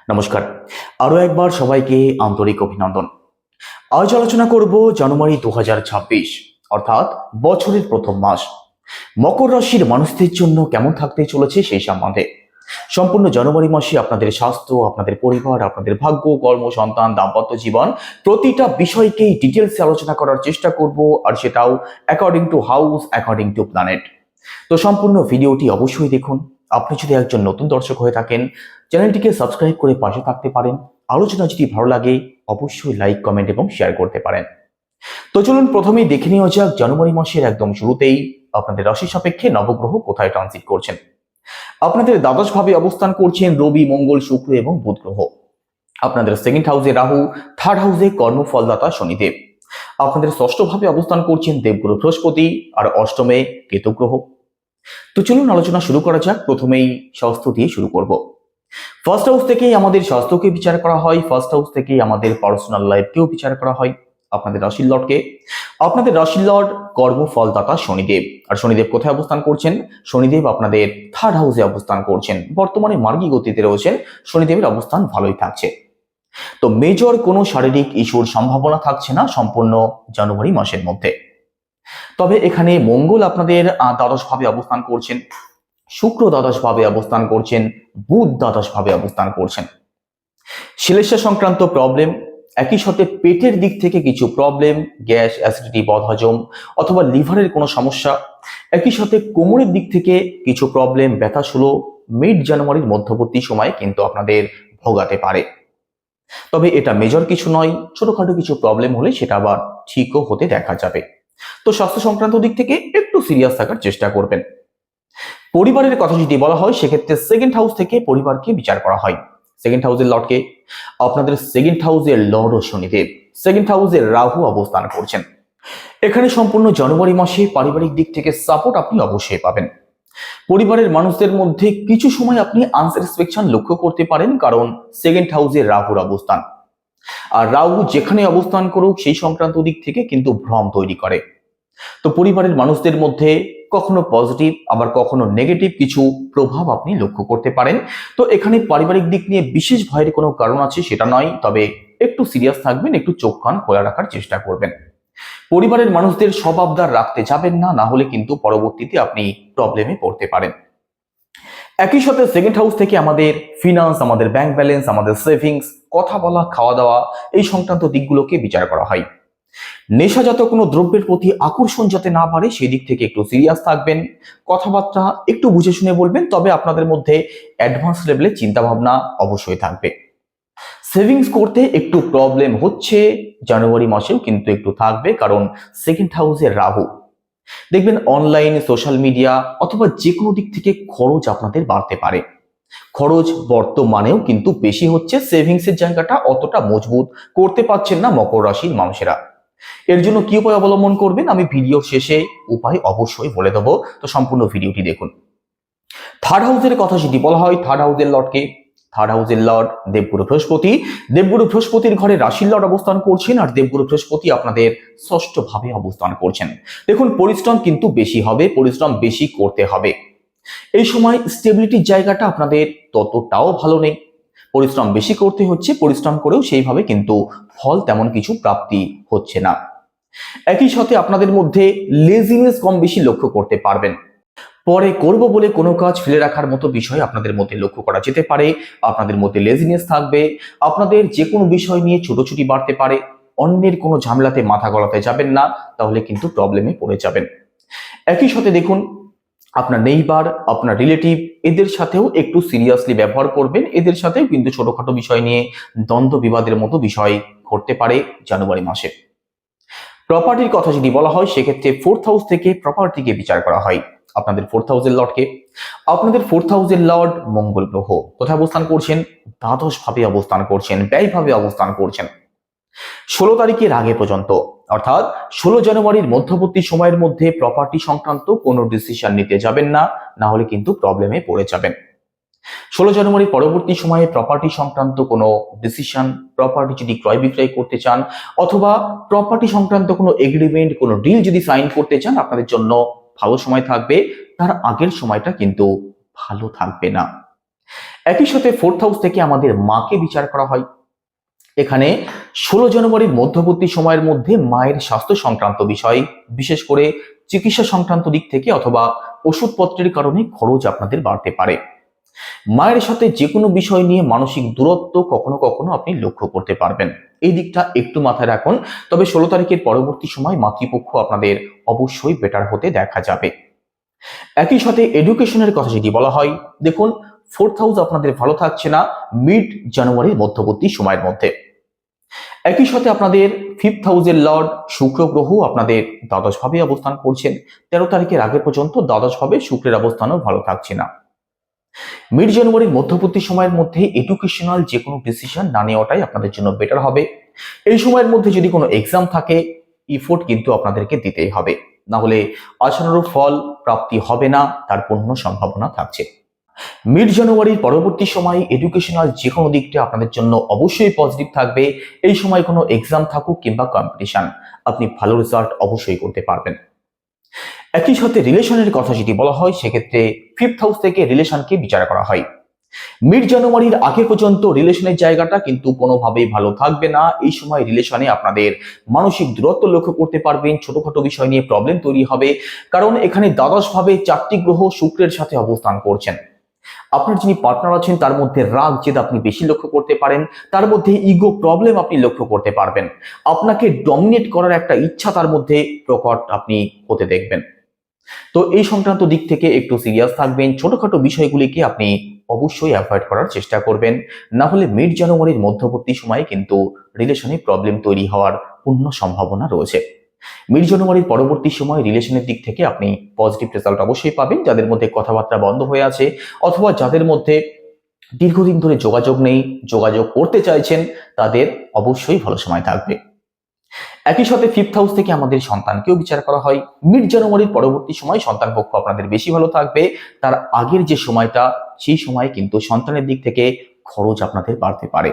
নমস্কার। আরো একবার সবাইকে আন্তরিক অভিনন্দন। আজ আলোচনা করব জানুয়ারি 2026 অর্থাৎ বছরের প্রথম মাস মকর রাশির মানুষদের জন্য কেমন থাকতে চলেছে সেই সম্বন্ধে। সম্পূর্ণ জানুয়ারি মাসে আপনাদের স্বাস্থ্য, আপনাদের পরিবার, আপনাদের ভাগ্য, কর্ম, সন্তান, দাম্পত্য জীবন প্রতিটা বিষয়কেই ডিটেলসে আলোচনা করার চেষ্টা করব, আর সেটাও according to house, according to planet. তো সম্পূর্ণ ভিডিওটি অবশ্যই দেখুন। আপনি যদি একজন নতুন দর্শক হয়ে থাকেন, চ্যানেলটিকে সাবস্ক্রাইব করে পাশে থাকতে পারেন। আলোচনা যদি ভালো লাগে অবশ্যই লাইক, কমেন্ট এবং শেয়ার করতে পারেন। তো চলুন প্রথমেই দেখে নেওয়া যাক জানুয়ারি মাসের একদম শুরুতেই আপনাদের রাশি সাপেক্ষে নবগ্রহ কোথায় ট্রানজিট করছেন। আপনাদের দ্বাদশ ভাবে অবস্থান করছেন রবি, মঙ্গল, শুক্র এবং বুধ গ্রহ। আপনাদের সেকেন্ড হাউসে রাহু, থার্ড হাউসে কর্মফলদাতা শনিদেব। আপনাদের ষষ্ঠ ভাবে অবস্থান করছেন দেবগুরু বৃহস্পতি, আর অষ্টমে কেতু গ্রহ। তো চলুন আলোচনা শুরু করা যাক। প্রথমেই স্বাস্থ্য দিয়ে শুরু করব। ফার্স্ট হাউস থেকেই আমাদের স্বাস্থ্যকে বিচার করা হয়, ফার্স্ট হাউস থেকেই আমাদের পার্সোনাল লাইফকেও বিচার করা হয়। আপনাদের রাশির লর্ডকে, আপনাদের রাশির লর্ড কর্মফলদাতা শনিদেব। আর শনিদেব কোথায় অবস্থান করছেন? শনিদেব আপনাদের থার্ড হাউসে অবস্থান করছেন। বর্তমানে মার্গী গতিতে রয়েছেন, শনিদেবের অবস্থান ভালোই থাকছে। তো মেজর কোনো শারীরিক ইস্যুর সম্ভাবনা থাকছে না সম্পূর্ণ জানুয়ারি মাসের মধ্যে। তবে এখানে মঙ্গল আপনাদের দ্বাদশ ভাবে অবস্থান করছেন, শুক্র দ্বাদশ ভাবে অবস্থান করছেন, বুধ দ্বাদশ ভাবে অবস্থান করছেন। শ্লেষ্মা সংক্রান্ত প্রবলেম, একই সাথে পেটের দিক থেকে কিছু প্রবলেম, গ্যাস, অ্যাসিডিটি, বদহজম অথবা লিভারের কোনো সমস্যা, একই সাথে কোমরের দিক থেকে কিছু প্রবলেম, ব্যথা শুলো মিড জানুয়ারির মধ্যবর্তী সময়ে কিন্তু আপনাদের ভোগাতে পারে। তবে এটা মেজর কিছু নয়, ছোটখাটো কিছু প্রবলেম হলে সেটা আবার ঠিকও হতে দেখা যাবে। তো স্বাস্থ্য সংক্রান্ত দিক থেকে একটু সিরিয়াস থাকার চেষ্টা করবেন। পরিবারের কথা যদি বলা হয় সেক্ষেত্রে সেকেন্ড হাউস থেকে পরিবারকে বিচার করা হয়। সেকেন্ড হাউসের লর্ডকে, আপনাদের সেকেন্ড হাউসের লর্ড ও শনিদেব, সেকেন্ড হাউসের রাহু অবস্থান করছেন। এখানে সম্পূর্ণ জানুয়ারি মাসে পারিবারিক দিক থেকে সাপোর্ট আপনি অবশ্যই পাবেন। পরিবারের মানুষদের মধ্যে কিছু সময় আপনি আনস্যাটিসফ্যাকশন লক্ষ্য করতে পারেন, কারণ সেকেন্ড হাউসে রাহুর অবস্থান, আর রাহু যেখানে অবস্থান করুক সেই সংক্রান্ত দিক থেকে কিন্তু ভ্রম তৈরি করে। তো পরিবারের মানুষদের মধ্যে কখনো পজিটিভ আবার কখনো নেগেটিভ কিছু প্রভাব আপনি লক্ষ্য করতে পারেন। তো এখানে পারিবারিক দিক নিয়ে বিশেষ ভয়ের কোনো কারণ আছে সেটা নয়, তবে একটু সিরিয়াস থাকবেন, একটু চোখ কান খোলা রাখার চেষ্টা করবেন। পরিবারের মানুষদের সব আবদার রাখতে যাবেন না, না হলে কিন্তু পরবর্তীতে আপনি প্রবলেমে পড়তে পারেন। একই সাথে সেকেন্ড হাউস থেকে আমাদের ফিনান্স, আমাদের ব্যাংক ব্যালেন্স, আমাদের সেভিংস, কথা বলা, খাওয়া দাওয়া এই সংক্রান্ত দিকগুলোকে বিচার করা হয়। নেশাজাত কোনো দ্রব্যের প্রতি আকর্ষণ যাতে না বাড়ে সেদিক থেকে একটু সিরিয়াস থাকবেন। কথাবার্তা একটু বুঝে শুনে বলবেন, তবে আপনাদের মধ্যে অ্যাডভান্স লেভেলে চিন্তা ভাবনা অবশ্যই থাকবে। সেভিংস করতে একটু প্রবলেম হচ্ছে জানুয়ারি মাসেও কিন্তু একটু থাকবে, কারণ সেকেন্ড হাউসের রাহু। দেখবেন অনলাইন, সোশ্যাল মিডিয়া অথবা যে কোনো দিক থেকে খরচ আপনাদের বাড়তে পারে। খরচ বর্তমানেও কিন্তু বেশি হচ্ছে, সেভিংসের জায়গাটা অতটা মজবুত করতে পারছেন না মকর রাশির মানুষেরা। এর জন্য কি উপায় অবলম্বন করবেন আমি ভিডিও শেষে উপায় অবশ্যই বলে দেবো, তো সম্পূর্ণ ভিডিওটি দেখুন। থার্ড হাউসের কথা যদি বলা হয়, থার্ড হাউসের লর্ডকে, থার্ড হাউসের লর্ড দেবগুরু বৃহস্পতি। দেবগুরু বৃহস্পতির ঘরে রাশির লর্ড অবস্থান করছেন, আর দেবগুরু বৃহস্পতি আপনাদের ষষ্ঠ ভাবে অবস্থান করছেন। দেখুন পরিশ্রম কিন্তু বেশি হবে, পরিশ্রম বেশি করতে হবে। এই সময় স্টেবিলিটির জায়গাটা আপনাদের ততটাও ভালো নেই, পরিশ্রম বেশি করতে হচ্ছে, পরিশ্রম করেও সেইভাবে কিন্তু ফল তেমন কিছু প্রাপ্তি হচ্ছে না। একই সাথে আপনাদের মধ্যে লেজিনেস কম বেশি লক্ষ্য করতে পারবেন। পরে করব বলে কোনো কাজ ফেলে রাখার মতো বিষয় আপনাদের মধ্যে লক্ষ্য করা যেতে পারে। আপনাদের মধ্যে লেজিনেস থাকবে, আপনাদের যে কোনো বিষয় নিয়ে ছোটাছুটি বাড়তে পারে। অন্যের কোনো ঝামেলাতে মাথা গলাতে যাবেন না, তাহলে কিন্তু প্রবলেমে পড়ে যাবেন। একই সাথে দেখুন আপনার নেইবার, আপনার রিলেটিভ, এদের সাথেও একটু সিরিয়াসলি ব্যবহার করবেন। এদের সাথেও কিন্তু ছোটখাটো বিষয় নিয়ে দ্বন্দ্ব বিবাদের মতো বিষয় ঘটতে পারে জানুয়ারি মাসে। প্রপার্টির কথা যদি বলা হয় সেক্ষেত্রে ফোর্থ হাউস থেকে প্রপার্টিকে বিচার করা হয়। আপনাদের ফোর্থ হাউসের লর্ডকে, আপনাদের ফোর্থ হাউসের লর্ড মঙ্গল গ্রহ কোথায় অবস্থান করছেন? দ্বাদশ ভাবে অবস্থান করছেন, ব্যয় ভাবে অবস্থান করছেন। 16 তারিখের আগে পর্যন্ত অর্থাৎ 16 জানুয়ারির মধ্যবর্তী সময়ের মধ্যে প্রপার্টি সংক্রান্ত কোনো ডিসিশন নিতে যাবেন না, না হলে কিন্তু প্রবলেমে পড়ে যাবেন। 16 জানুয়ারি পরবর্তী সময়ে প্রপার্টি সংক্রান্ত কোনো ডিসিশন, প্রপার্টি যদি ক্রয় বিক্রয় করতে চান অথবা প্রপার্টি সংক্রান্ত কোনো এগ্রিমেন্ট, কোনো ডিল যদি সাইন করতে চান, আপনাদের জন্য ভালো সময় থাকবে। তার আগের সময়টা কিন্তু ভালো থাকবে না। একই সাথে 4th হাউস থেকে আমাদের মাকে বিচার করা হয়। এখানে 16 জানুয়ারির মধ্যবর্তী সময়ের মধ্যে মায়ের স্বাস্থ্য সংক্রান্ত বিষয়, বিশেষ করে চিকিৎসা সংক্রান্ত দিক থেকে অথবা ওষুধপত্রের কারণে খরচ আপনাদের বাড়তে পারে। মায়ের সাথে যে কোনো বিষয় নিয়ে মানসিক দূরত্ব কখনো কখনো আপনি লক্ষ্য করতে পারবেন। এই দিকটা একটু মাথায় রাখুন। তবে 16 তারিখের পরবর্তী সময় মাতৃপক্ষ আপনাদের অবশ্যই বেটার হতে দেখা যাবে। একই সাথে এডুকেশনের কথা যদি বলা হয়, দেখুন 4th হাউস আপনাদের ভালো থাকছে না মিড জানুয়ারির মধ্যবর্তী সময়ের মধ্যে। একই সাথে আপনাদের 5th হাউসের লর্ড শুক্র গ্রহ আপনাদের দ্বাদশ ভাবে অবস্থান করছেন। 13 তারিখের আগে পর্যন্ত দ্বাদশ ভাবে শুক্রের অবস্থানও ভালো থাকছে না। মিড জানুয়ারির মধ্যবর্তী সময়ের মধ্যে এডুকেশনাল যে কোনো ডিসিশন না নেওয়াটাই আপনাদের জন্য বেটার হবে। এই সময়ের মধ্যে যদি কোনো এক্সাম থাকে, ইফোর্ট কিন্তু আপনাদেরকে দিতেই হবে, না হলে আশানুরূপ ফল প্রাপ্তি হবে না, তার পূর্ণ সম্ভাবনা থাকছে। মিড জানুয়ারির পরবর্তী সময় এডুকেশনাল যে কোনো দিকটা আপনাদের জন্য অবশ্যই পজিটিভ থাকবে। এই সময় কোনো এক্সাম থাকুক কিংবা কম্পিটিশন, আপনি ভালো রেজাল্ট অবশ্যই করতে পারবেন। একই সাথে রিলেশনের কথা যদি বলা হয়, সেক্ষেত্রে 5th হাউস থেকে রিলেশনকে বিচার করা হয়। মিড জানুয়ারির আগে পর্যন্ত রিলেশনের জায়গাটা কিন্তু কোনোভাবেই ভালো থাকবে না। এই সময় রিলেশনে আপনাদের মানসিক দূরত্ব লক্ষ্য করতে পারবেন, ছোটখাটো বিষয় নিয়ে প্রবলেম তৈরি হবে, কারণ এখানে দ্বাদশ ভাবে 4টি গ্রহ শুক্রের সাথে অবস্থান করছেন। আপনার যিনি পার্টনার আছেন তার মধ্যে রাগ জেদ আপনি বেশি লক্ষ্য করতে পারেন, তার মধ্যে ইগো প্রবলেম আপনি লক্ষ্য করতে পারবেন, আপনাকে ডমিনেট করার একটা ইচ্ছা তার মধ্যে প্রকট আপনি হতে দেখবেন। তো এই সংক্রান্ত দিক থেকে একটু সিরিয়াস থাকবেন, ছোটখাটো বিষয়গুলিকে আপনি অবশ্যই অ্যাভয়েড করার চেষ্টা করবেন, না হলে মিড জানুয়ারির মধ্যবর্তী সময়ে কিন্তু রিলেশনে প্রবলেম তৈরি হওয়ার পূর্ণ সম্ভাবনা রয়েছে। মিড জানুয়ারির পরবর্তী সময় রিলেশনের দিক থেকে আপনি পজিটিভ রেজাল্ট অবশ্যই পাবেন। যাদের মধ্যে কথাবার্তা বন্ধ হয়ে আছে অথবা যাদের মধ্যে দীর্ঘদিন ধরে যোগাযোগ নেই, যোগাযোগ করতে চাইছেন, তাদের অবশ্যই ভালো সময় থাকবে। একই সাথে 5th হাউস থেকে আমাদের সন্তানকেও বিচার করা হয়। মিড জানুয়ারির পরবর্তী সময় সন্তান পক্ষ আপনাদের বেশি ভালো থাকবে। তার আগের যে সময়টা, সেই সময় কিন্তু সন্তানের দিক থেকে খরচ আপনাদের বাড়তে পারে।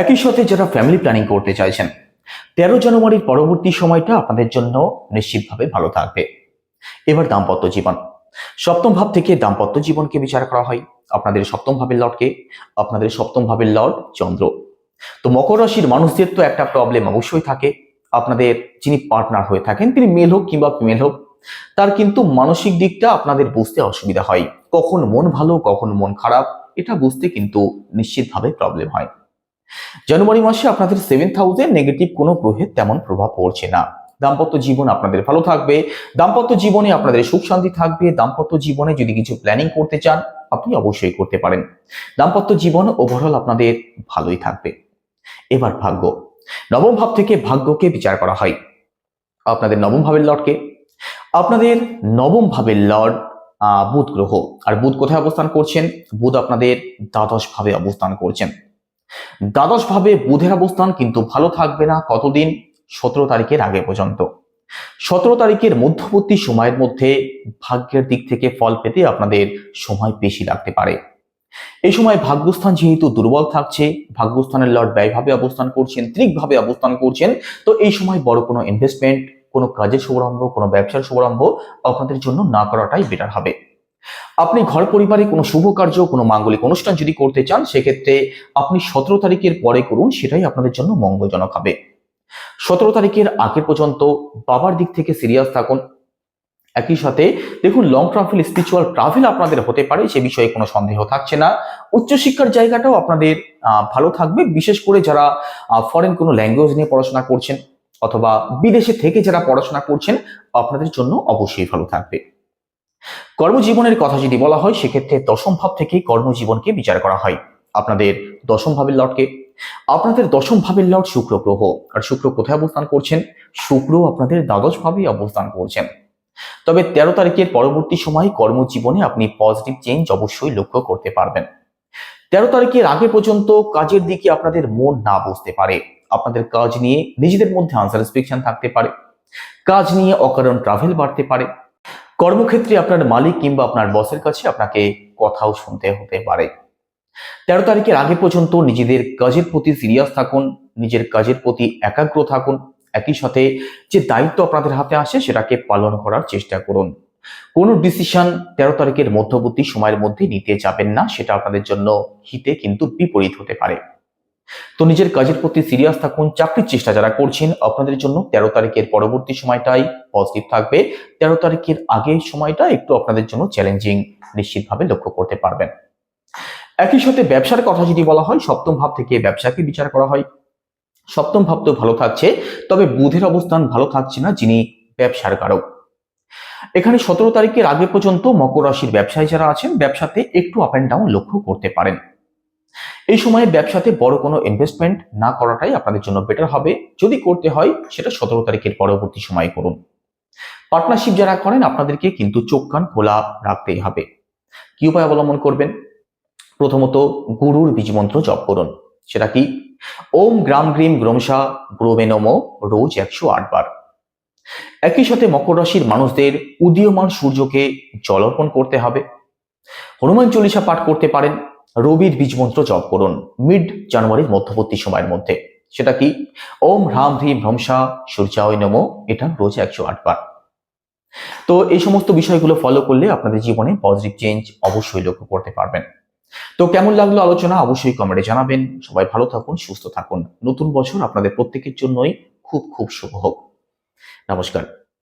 একই সাথে যারা ফ্যামিলি প্ল্যানিং করতে চাইছেন, 13 জানুয়ারির পরবর্তী সময়টা আপনাদের জন্য নিশ্চিতভাবে ভালো থাকবে। এবার দাম্পত্য জীবন, সপ্তম ভাব থেকে দাম্পত্য জীবনকে বিচার করা হয়। আপনাদের সপ্তম ভাবের লর্ডকে, আপনাদের সপ্তম ভাবের লর্ড চন্দ্র। তো মকর রাশির মানুষদের তো একটা প্রবলেম অবশ্যই থাকে, আপনাদের যিনি পার্টনার হয়ে থাকেন তিনি মেল হোক কিংবা ফিমেল হোক, তার কিন্তু মানসিক দিকটা আপনাদের বুঝতে অসুবিধা হয়। কখন মন ভালো কখন মন খারাপ, এটা বুঝতে কিন্তু নিশ্চিতভাবে প্রবলেম হয়। জানুয়ারি মাসে আপনাদের 7th হাউসে নেগেটিভ কোনো গ্রহের তেমন প্রভাব পড়ছে না। দাম্পত্য জীবন আপনাদের ভালো থাকবে, দাম্পত্য জীবনে আপনাদের সুখ শান্তি থাকবে। দাম্পত্য জীবনে যদি কিছু প্ল্যানিং করতে চান, আপনি অবশ্যই করতে পারেন। দাম্পত্য জীবন ওভারঅল আপনাদের ভালোই থাকবে। এবার ভাগ্য, নবম ভাব থেকে ভাগ্যকে বিচার করা হয়। আপনাদের নবম ভাবের লর্ডকে, আপনাদের নবম ভাবের লর্ড বুধ গ্রহ। আর বুধ কোথায় অবস্থান করছেন? বুধ আপনাদের দ্বাদশ ভাবে অবস্থান করছেন। দ্বাদশ ভাবে বুধের অবস্থান কিন্তু ভালো থাকবে না কতদিন? 17 তারিখের আগে পর্যন্ত। 17 তারিখের মধ্যবর্তী সময়ের মধ্যে ভাগ্যের দিক থেকে ফল পেতে আপনাদের সময় বেশি লাগতে পারে। এই সময় ভাগ্যস্থান যেহেতু দুর্বল থাকছে, ভাগ্যস্থানের লর্ড ব্যয়ভাবে অবস্থান করছেন, ত্রিকভাবে অবস্থান করছেন, তো এই সময় বড় কোনো ইনভেস্টমেন্ট, কোনো কাজের শুভারম্ভ, কোনো ব্যবসার শুভারম্ভ আপনাদের জন্য না করাটাই বেটার হবে। আপনি ঘর পরিবারে কোনো শুভ কার্য, কোনো মাঙ্গলিক অনুষ্ঠান যদি করতে চান, সেক্ষেত্রে আপনি 17 তারিখের পরে করুন, সেটাই আপনাদের জন্য মঙ্গলজনক হবে। 17 তারিখের আগে পর্যন্ত বাবার দিক থেকে সিরিয়াস থাকুন। একই সাথে দেখুন লং ট্রাভেল, স্পিরিচুয়াল ট্রাভেল আপনাদের হতে পারে, সে বিষয়ে কোনো সন্দেহ থাকছে না। উচ্চশিক্ষার জায়গাটাও আপনাদের ভালো থাকবে, বিশেষ করে যারা ফরেন কোনো ল্যাঙ্গুয়েজ নিয়ে পড়াশোনা করছেন অথবা বিদেশে থেকে যারা পড়াশোনা করছেন, আপনাদের জন্য অবশ্যই ভালো থাকবে। কর্মজীবনের কথা যদি বলা হয়, সেক্ষেত্রে দশম ভাব থেকে কর্মজীবনকে বিচার করা হয়। আপনাদের দশম ভাবের লর্ডকে, আপনাদের দশম ভাবের লর্ড শুক্র গ্রহ। আর শুক্র কোথায় অবস্থান করছেন? শুক্র আপনাদের দ্বাদশ ভাবে অবস্থান করছেন। তবে 13 তারিখের পরবর্তী সময় কর্মজীবনে আপনি পজিটিভ চেঞ্জ অবশ্যই লক্ষ্য করতে পারবেন। 13 তারিখের আগে পর্যন্ত কাজের দিকে আপনাদের মন না বসতে পারে, আপনাদের কাজ নিয়ে নিজেদের মধ্যে আনস্যাটিসফ্যাকশন থাকতে পারে, কাজ নিয়ে অকারণ ট্রাভেল বাড়তে পারে, কর্মক্ষেত্রে আপনার মালিক কিংবা আপনার বসের কাছে আপনাকে কথাও শুনতে হতে পারে। 13 তারিখের আগে পর্যন্ত নিজেদের কাজের প্রতি সিরিয়াস থাকুন, নিজের কাজের প্রতি একাগ্র থাকুন। একই সাথে যে দায়িত্ব আপনাদের হাতে আসে সেটাকে পালন করার চেষ্টা করুন। কোনো ডিসিশন 13 তারিখের মধ্যবর্তী সময়ের মধ্যে নিতে যাবেন না, সেটা আপনাদের জন্য হিতে কিন্তু বিপরীত হতে পারে। তো নিজের কাজের প্রতি সিরিয়াস থাকুন। চাকরির চেষ্টা যারা করছেন আপনাদের জন্য 13 তারিখের পরবর্তী সময়টাই পজিটিভ থাকবে। 13 তারিখের আগের সময়টা একটু আপনাদের জন্য চ্যালেঞ্জিং নিশ্চিতভাবে লক্ষ্য করতে পারবেন। একই সাথে ব্যবসার কথা যদি বলা হয়, সপ্তম ভাব থেকে ব্যবসাকে বিচার করা হয়। সপ্তম ভাব তো ভালো থাকছে, তবে বুধের অবস্থান ভালো থাকছে না, যিনি ব্যবসার কারক। এখানে 17 তারিখের আগে পর্যন্ত মকর রাশির ব্যবসায়ী যারা আছেন ব্যবসাতে একটু আপ অ্যান্ড ডাউন লক্ষ্য করতে পারেন। এই সময়ে ব্যবসাতে বড় কোনো ইনভেস্টমেন্ট না করাটাই আপনাদের জন্য বেটার হবে। যদি করতে হয় সেটা 17 তারিখের পরবর্তী সময়ে করুন। পার্টনারশিপ যারা করেন আপনাদেরকে কিন্তু চোখ কান খোলা রাখতেই হবে। কি উপায় অবলম্বন করবেন? প্রথমত গুরুর বীজমন্ত্র জপ করুন। সেটা কি? ওম গ্রাম গ্রিম গ্রমসা গ্রোবে নমো, রোজ 108 বার। একই সাথে মকর রাশির মানুষদের উদীয়মান সূর্যকে জল অর্পণ করতে হবে। হনুমান চল্লিশা পাঠ করতে পারেন। রবির বীজমন্ত্র জপ করুন মিড জানুয়ারির মধ্যবর্তী সময়ের মধ্যে। সেটা কি? ওম হ্রাম হ্রিম ভ্রংসা সূর্যায় নমো, এটা রোজ 108 বার। তো এই সমস্ত বিষয়গুলো ফলো করলে আপনাদের জীবনে পজিটিভ চেঞ্জ অবশ্যই লক্ষ্য করতে পারবেন। তো কেমন লাগলো আলোচনা অবশ্যই কমেন্টে জানাবেন। সবাই ভালো থাকুন, সুস্থ থাকুন। নতুন বছর আপনাদের প্রত্যেকের জন্যই খুব খুব শুভ হোক। নমস্কার।